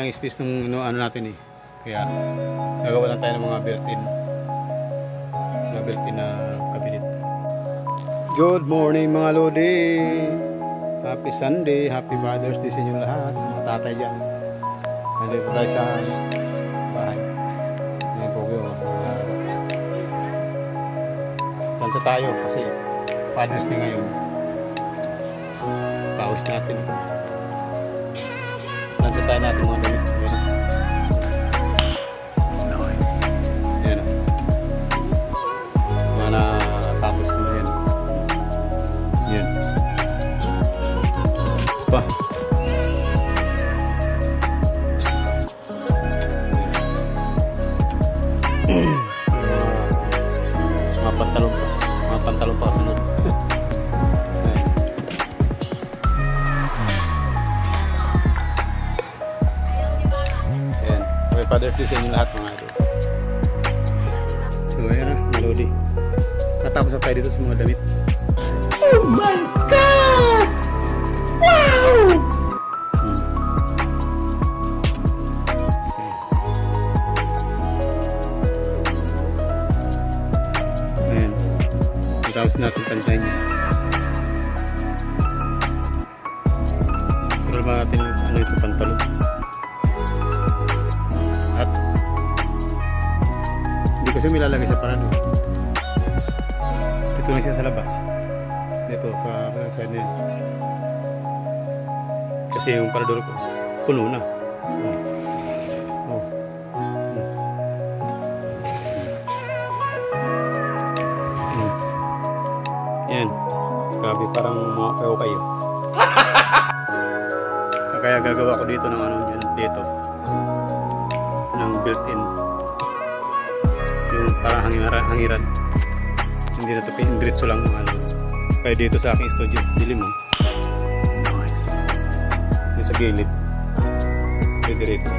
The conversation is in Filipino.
tayong space nung ano natin eh. Kaya gagawa lang tayo ng mga built-in na cabinet. Good morning mga lodi. Happy Sunday, happy Father's Day sa inyong lahat, sa mga tatay dyan. Nandito tayo sa bahay. Ngayon po yun. Lansa tayo kasi Father's Day ngayon. Pawis natin. Lansa tayo natin mga damit. Yan. Mga natapos ko na yan. Yan. Pa. Mga pantalon pa sunod. Ayan. Happy Father's Day sa inyo lahat mga idol. So ayan na, melody. Natapos na tayo dito sa mga damit. Oh my God! Wow! Ayan. Natapos natin pansahin niya. Pero ba natin ano ito pantalon. At hindi kasi may lalagay sa parado. Ito na siya sa labas. Dito sa side na yan. Kasi yung parador ko puno na. Oh. Yes. Yan. Grabe, parang mga kayo. Kaya gagawa ko dito ng ano yan, dito. Ng built-in. Yung parang hangiran. Hindi na ito pindiritso lang mga ano. Kaya dito sa aking studio, dilim mo. Nice. Yung sa gilid. Pwede rito.